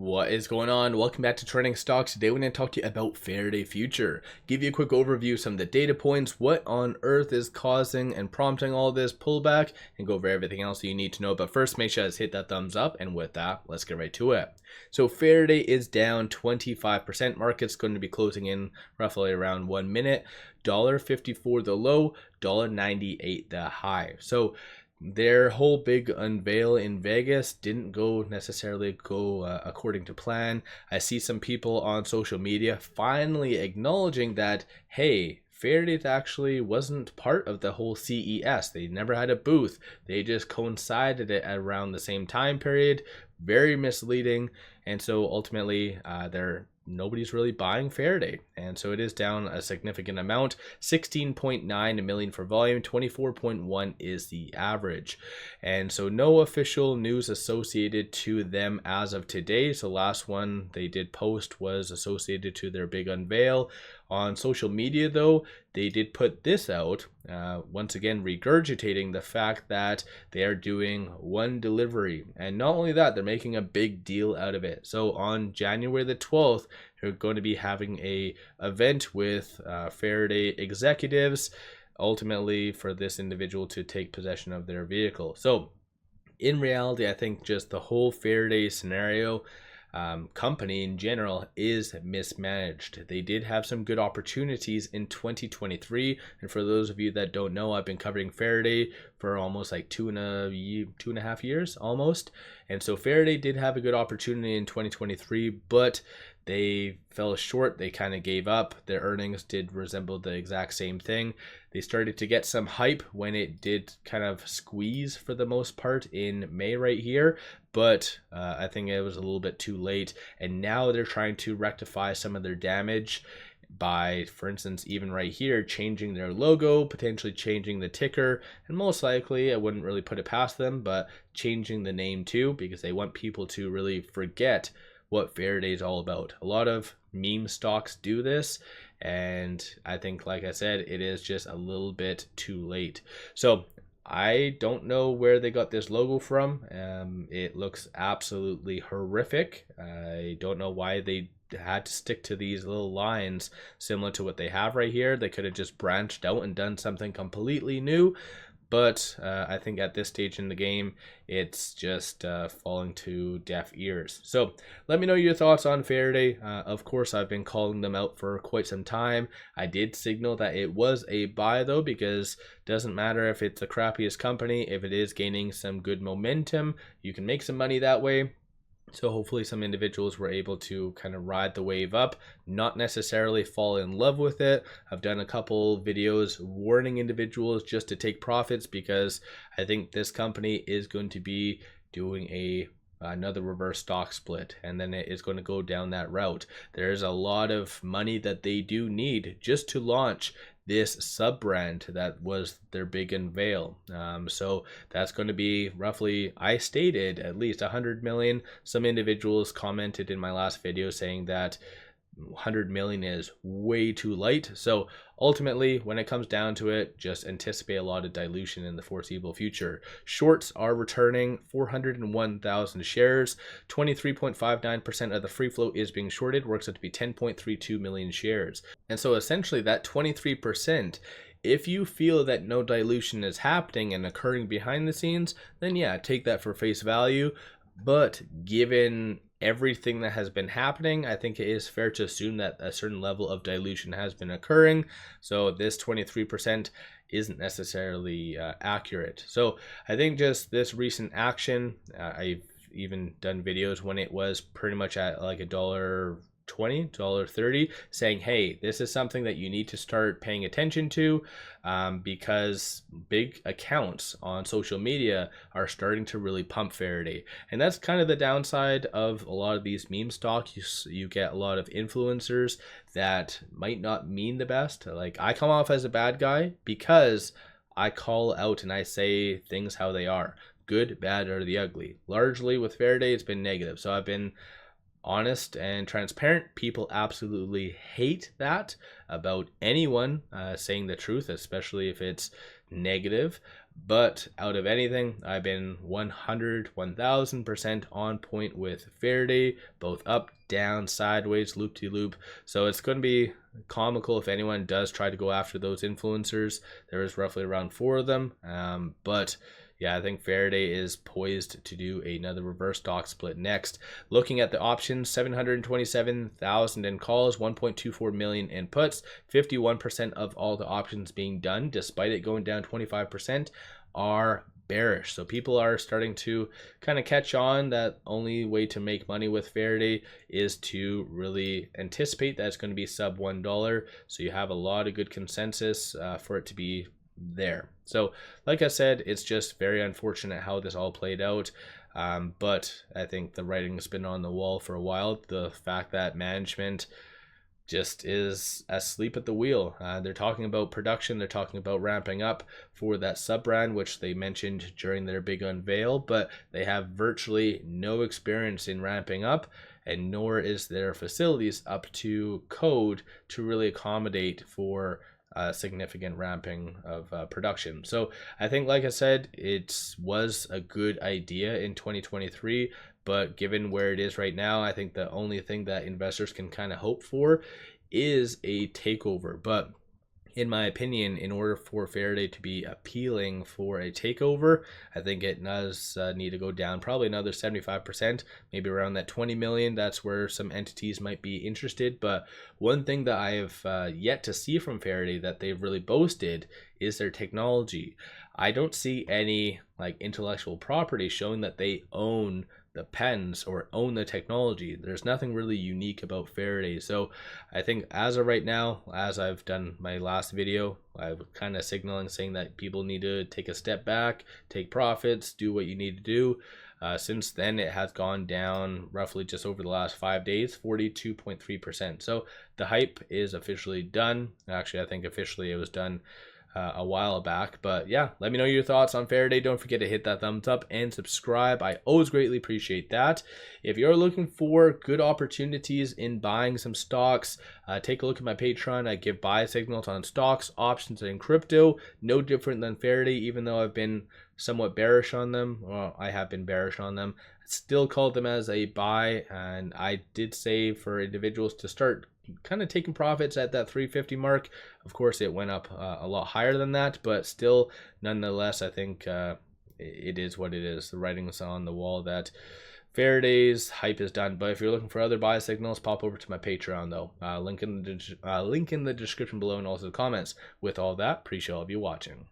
What is going on? Welcome back to Trending Stocks. Today we're going to talk to you about Faraday Future. Give you a quick overview of some of the data points, what on earth is causing and prompting all this pullback, and go over everything else that you need to know. But first, make sure to hit that thumbs up, and with that, let's get right to it. So Faraday is down 25%. Market's going to be closing in roughly around 1 minute. $1.54 the low, $1.98 the high. So their whole big unveil in Vegas didn't necessarily go according to plan. I see some people on social media finally acknowledging that, hey, Faraday actually wasn't part of the whole CES. They never had a booth. They just coincided it around the same time period. Very misleading. And so ultimately, nobody's really buying Faraday, and so it is down a significant amount. 16.9 million for volume, 24.1 is the average, and so no official news associated to them as of today. So last one they did post was associated to their big unveil. On social media though, they did put this out, once again regurgitating the fact that they are doing one delivery, and not only that, they're making a big deal out of it. So on January the 12th, they're going to be having a event with Faraday executives, ultimately for this individual to take possession of their vehicle. So in reality, I think just the whole Faraday scenario, company in general, is mismanaged. They did have some good opportunities in 2023, and for those of you that don't know, I've been covering Faraday for almost like two and a half years almost, and so Faraday did have a good opportunity in 2023, but they fell short. They kind of gave up. Their earnings did resemble the exact same thing. They started to get some hype when it did kind of squeeze for the most part in May right here, but I think it was a little bit too late, and now they're trying to rectify some of their damage by, for instance, even right here, changing their logo, potentially changing the ticker, and most likely, I wouldn't really put it past them, but changing the name too, because they want people to really forget what Faraday is all about. A lot of meme stocks do this, and I think, like I said, it is just a little bit too late. So I don't know where they got this logo from. It looks absolutely horrific. I don't know why they had to stick to these little lines similar to what they have right here. They could have just branched out and done something completely new. But I think at this stage in the game, it's just falling to deaf ears. So let me know your thoughts on Faraday. Of course, I've been calling them out for quite some time. I did signal that it was a buy though, because it doesn't matter if it's the crappiest company. If it is gaining some good momentum, you can make some money that way. So hopefully some individuals were able to kind of ride the wave up, not necessarily fall in love with it. I've done a couple videos warning individuals just to take profits, because I think this company is going to be doing another reverse stock split, and then it is going to go down that route. There's a lot of money that they do need just to launch this sub brand that was their big unveil. So that's going to be roughly, I stated, at least 100 million. Some individuals commented in my last video saying that 100 million is way too light. So ultimately, when it comes down to it, just anticipate a lot of dilution in the foreseeable future. Shorts are returning 401,000 shares. 23.59% of the free float is being shorted, works out to be 10.32 million shares. And so essentially that 23%, if you feel that no dilution is happening and occurring behind the scenes, then yeah, take that for face value. But given everything that has been happening, I think it is fair to assume that a certain level of dilution has been occurring. So this 23% isn't necessarily accurate. So I think just this recent action, I've even done videos when it was pretty much at like $1.20, $1.30, saying, hey, this is something that you need to start paying attention to, because big accounts on social media are starting to really pump Faraday. And that's kind of the downside of a lot of these meme stocks. You get a lot of influencers that might not mean the best. Like, I come off as a bad guy because I call out and I say things how they are, good, bad, or the ugly. Largely with Faraday, it's been negative. So I've been honest and transparent. People absolutely hate that about anyone saying the truth, especially if it's negative. But out of anything, I've been 1000% on point with Faraday, both up, down, sideways, loop-de-loop. So it's going to be comical if anyone does try to go after those influencers. There is roughly around 4 of them, but yeah, I think Faraday is poised to do another reverse stock split next. Looking at the options, 727,000 in calls, 1.24 million in puts, 51% of all the options being done, despite it going down 25%, are bearish. So people are starting to kind of catch on that only way to make money with Faraday is to really anticipate that it's going to be sub $1. So you have a lot of good consensus for it to be there. So like I said, it's just very unfortunate how this all played out, but I think the writing's been on the wall for a while. The fact that management just is asleep at the wheel. They're talking about production, they're talking about ramping up for that sub brand, which they mentioned during their big unveil, but they have virtually no experience in ramping up, and nor is their facilities up to code to really accommodate for significant ramping of production. So I think, like I said, it was a good idea in 2023, but given where it is right now, I think the only thing that investors can kind of hope for is a takeover. But in my opinion, in order for Faraday to be appealing for a takeover, I think it does need to go down probably another 75%, maybe around that 20 million. That's where some entities might be interested. But one thing that I have yet to see from Faraday that they've really boasted is their technology. I don't see any like intellectual property showing that they own the pens or own the technology. There's nothing really unique about Faraday. So I think as of right now, as I've done my last video, I'm kind of signaling saying that people need to take a step back, take profits, do what you need to do. Since then, it has gone down roughly just over the last 5 days, 42.3%. So the hype is officially done. Actually, I think officially it was done a while back. But yeah, let me know your thoughts on Faraday. Don't forget to hit that thumbs up and subscribe. I always greatly appreciate that. If you're looking for good opportunities in buying some stocks, take a look at my Patreon. I give buy signals on stocks, options, and crypto. No different than Faraday, even though I've been somewhat bearish on them. Well, I have been bearish on them. I still called them as a buy, and I did say for individuals to start kind of taking profits at that 350 mark. Of course, it went up a lot higher than that, but still, nonetheless, I think it is what it is. The writing's on the wall that Faraday's hype is done. But if you're looking for other buy signals, pop over to my Patreon though. Link in the description below and also the comments. With all that, appreciate all of you watching.